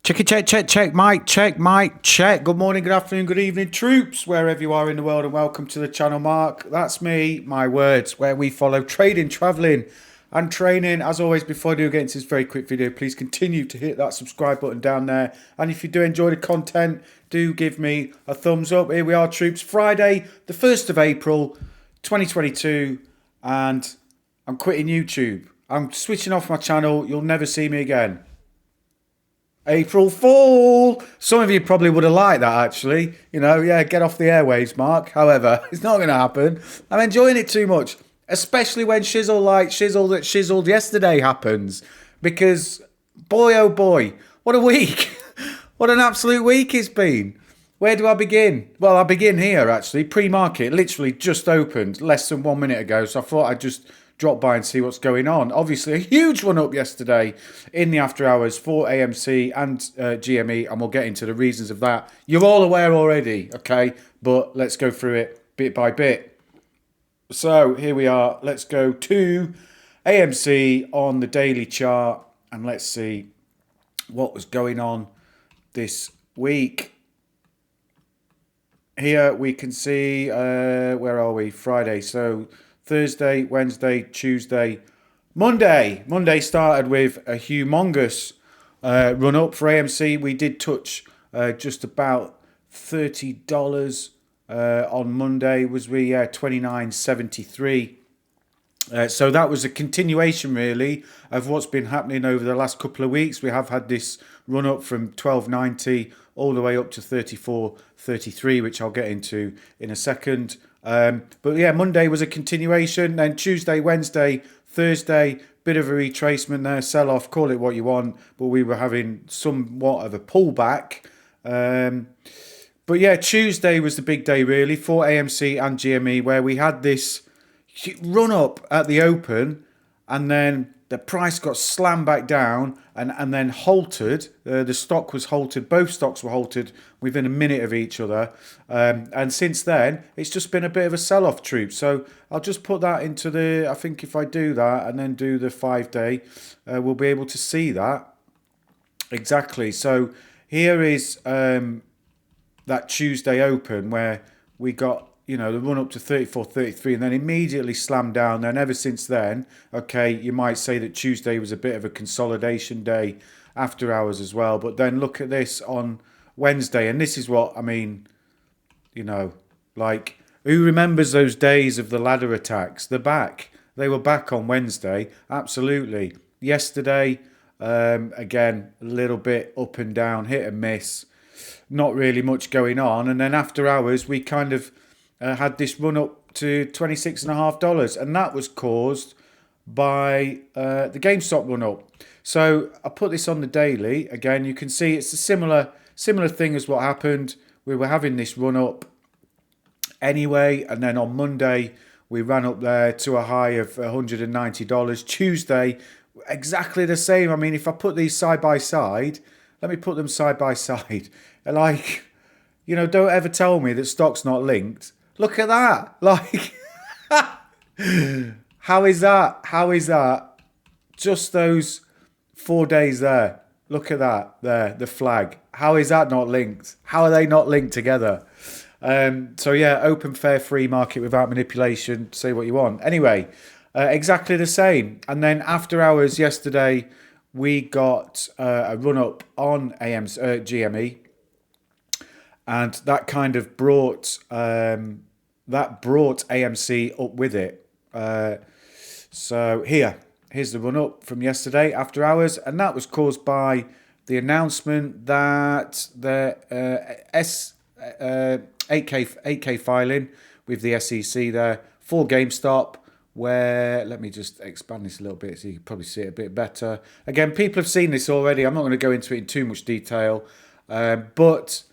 Check it, check, mic, check. Good morning, good afternoon, good evening, troops, wherever you are in the world, and welcome to the channel, Mark. That's me, my words, where we follow trading, traveling, and training. As always, before I do get into this very quick video, please continue to hit that subscribe button down there. And if you do enjoy the content, do give me a thumbs up. Here we are, troops. Friday, the 1st of April, 2022, and I'm quitting YouTube. I'm switching off my channel. You'll never see me again. April Fool! Some of you probably would have liked that, actually. You know, yeah, get off the airwaves, Mark. However, it's not going to happen. I'm enjoying it too much, especially when shizzle that shizzled yesterday happens. Because, boy, oh boy, what a week. What an absolute week it's been. Where do I begin? Well, I begin here, actually. Pre-market literally just opened less than 1 minute ago, so I thought I'd just drop by and see what's going on. Obviously, a huge run up yesterday in the after hours for AMC and GME, and we'll get into the reasons of that. You're all aware already, okay? But let's go through it bit by bit. So here we are. Let's go to AMC on the daily chart, and let's see what was going on this week. Here we can see, where are we? Friday. So Thursday, Wednesday, Tuesday, Monday. Monday started with a humongous run up for AMC. We did touch just about $30 on Monday. Was we $29.73. So that was a continuation, really, of what's been happening over the last couple of weeks. We have had this run up from $12.90 all the way up to $34.33, which I'll get into in a second. But yeah, Monday was a continuation. Then Tuesday, Wednesday, Thursday, bit of a retracement there, sell off, call it what you want. But we were having somewhat of a pullback. But yeah, Tuesday was the big day, really, for AMC and GME, where we had this run up at the open, and then the price got slammed back down and then halted. The stock was halted. Both stocks were halted within a minute of each other. And since then, it's just been a bit of a sell-off, troop. So I'll just put that into the... I think if I do that and then do the 5-day, we'll be able to see that. Exactly. So here is that Tuesday open where we got, you know, the run up to 34.33 and then immediately slammed down. Then ever since then, okay, you might say that Tuesday was a bit of a consolidation day after hours as well. But then look at this on Wednesday, and this is what I mean, you know, like, who remembers those days of the ladder attacks? They're back. They were back on Wednesday, absolutely. Yesterday, again, a little bit up and down, hit and miss, not really much going on. And then after hours, we kind of had this run up to $26.50, and that was caused by the GameStop run up. So I put this on the daily. Again, you can see it's a similar thing as what happened. We were having this run up anyway, and then on Monday we ran up there to a high of $190. Tuesday, exactly the same. I mean, if I put these side by side, let me put them side by side. Like, you know, don't ever tell me that stock's not linked. Look at that. Like, how is that? How is that? Just those 4 days there. Look at that there, the flag. How is that not linked? How are they not linked together? So yeah, open, fair, free market without manipulation. Say what you want. Anyway, exactly the same. And then after hours yesterday, we got a run up on GME. And that kind of brought AMC up with it. So here's the run up from yesterday after hours, and that was caused by the announcement that the 8K filing with the SEC there for GameStop. Where, let me just expand this a little bit so you can probably see it a bit better. Again, people have seen this already. I'm not going to go into it in too much detail, but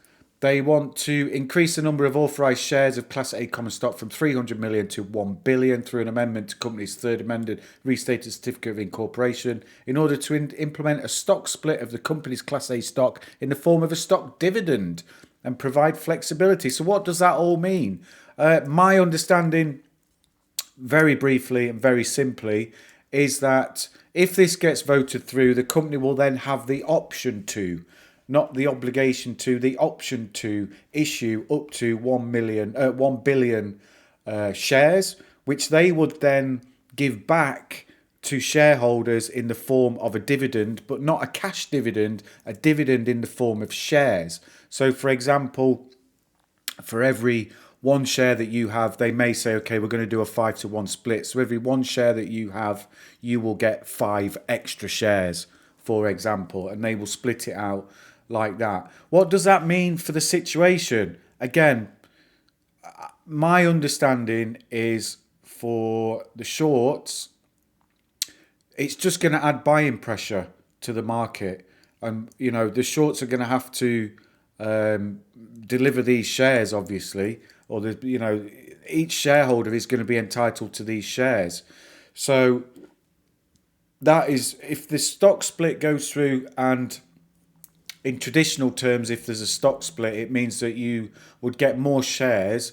they want to increase the number of authorised shares of Class A common stock from 300 million to 1 billion through an amendment to company's third amended restated certificate of incorporation in order to implement a stock split of the company's Class A stock in the form of a stock dividend and provide flexibility. So what does that all mean? My understanding, very briefly and very simply, is that if this gets voted through, the company will then have the option to not the obligation to, the option to issue up to 1 billion shares, which they would then give back to shareholders in the form of a dividend, but not a cash dividend, a dividend in the form of shares. So, for example, for every one share that you have, they may say, okay, we're going to do a 5-to-1 split. So every one share that you have, you will get 5 extra shares, for example, and they will split it out like that. What does that mean for the situation? Again, my understanding is for the shorts, it's just going to add buying pressure to the market. And, the shorts are going to have to deliver these shares, obviously, or each shareholder is going to be entitled to these shares. So that is, if the stock split goes through, and in traditional terms, if there's a stock split, it means that you would get more shares.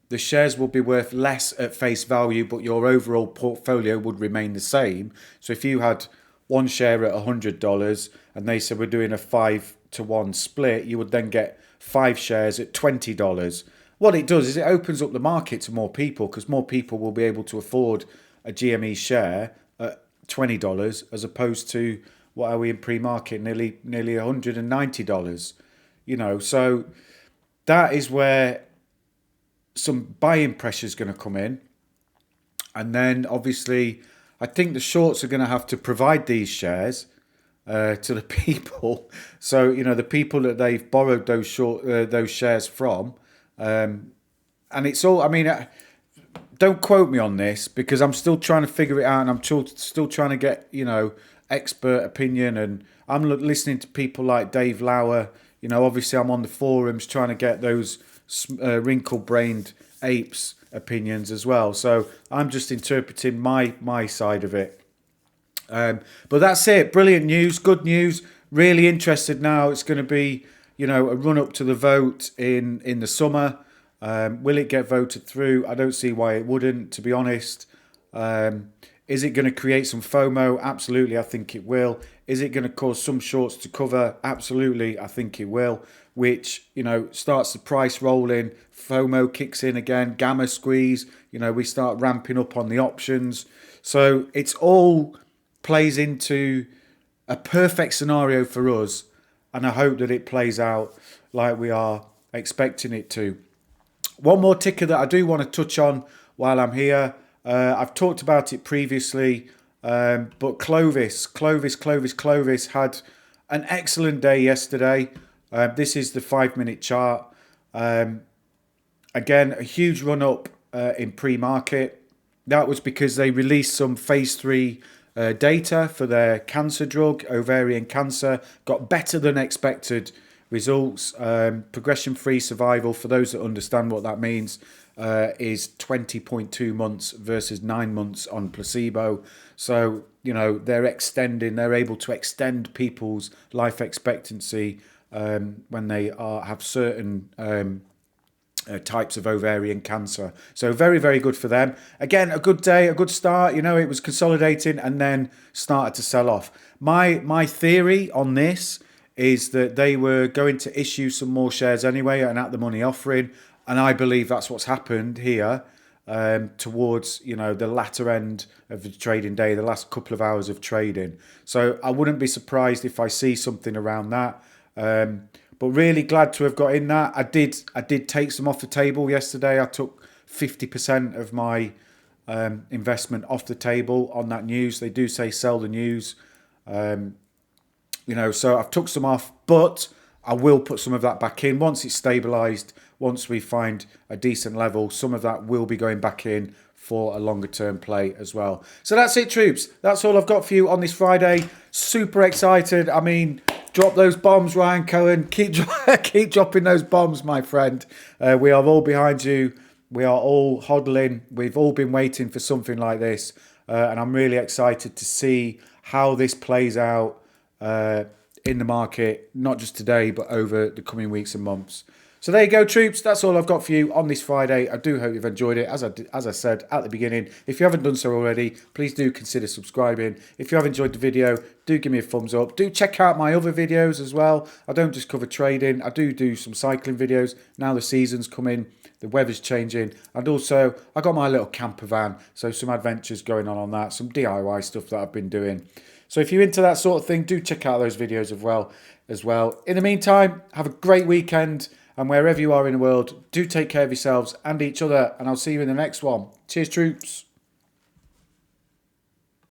The shares will be worth less at face value, but your overall portfolio would remain the same. So if you had one share at $100 and they said we're doing a 5-to-1 split, you would then get 5 shares at $20. What it does is it opens up the market to more people, because more people will be able to afford a GME share at $20 as opposed to, what are we in pre-market, nearly $190. So that is where some buying pressure is going to come in. And then obviously I think the shorts are going to have to provide these shares to the people. So the people that they've borrowed those shares from, and it's all, don't quote me on this, because I'm still trying to figure it out, and I'm still trying to get expert opinion, and I'm listening to people like Dave Lauer. Obviously I'm on the forums trying to get those wrinkle-brained apes opinions as well. So I'm just interpreting my side of it. But that's it. Brilliant news, good news. Really interested now. It's going to be, a run up to the vote in the summer. Will it get voted through? I don't see why it wouldn't, to be honest. Is it going to create some FOMO? Absolutely, I think it will. Is it going to cause some shorts to cover? Absolutely, I think it will. Which, starts the price rolling. FOMO kicks in again. Gamma squeeze. We start ramping up on the options. So it's all plays into a perfect scenario for us. And I hope that it plays out like we are expecting it to. One more ticker that I do want to touch on while I'm here. I've talked about it previously, but Clovis had an excellent day yesterday. This is the 5-minute chart. Again, a huge run up in pre-market. That was because they released some phase 3 data for their cancer drug, ovarian cancer. Got better than expected results. Progression-free survival, for those that understand what that means, is 20.2 months versus 9 months on placebo. So, they're able to extend people's life expectancy when they have certain types of ovarian cancer. So very, very good for them. Again, a good day, a good start. It was consolidating and then started to sell off. My theory on this is that they were going to issue some more shares anyway, an at the money offering, and I believe that's what's happened here towards the latter end of the trading day, the last couple of hours of trading. So I wouldn't be surprised if I see something around that. But really glad to have got in that. I did take some off the table yesterday. I took 50% of my investment off the table on that news. They do say sell the news. So I've took some off, but I will put some of that back in once it's stabilised. Once we find a decent level, some of that will be going back in for a longer term play as well. So that's it, troops. That's all I've got for you on this Friday. Super excited. Drop those bombs, Ryan Cohen. Keep dropping those bombs, my friend. We are all behind you. We are all hodling. We've all been waiting for something like this. And I'm really excited to see how this plays out in the market, not just today, but over the coming weeks and months. So there you go, troops. That's all I've got for you on this Friday. I do hope you've enjoyed it. As I said at the beginning, if you haven't done so already, please do consider subscribing. If you have enjoyed the video, do give me a thumbs up. Do check out my other videos as well. I don't just cover trading. I do some cycling videos. Now the season's coming, the weather's changing, and also I got my little camper van, so some adventures going on that, some DIY stuff that I've been doing. So if you're into that sort of thing, do check out those videos as well. In the meantime, have a great weekend. And wherever you are in the world, do take care of yourselves and each other. And I'll see you in the next one. Cheers, troops.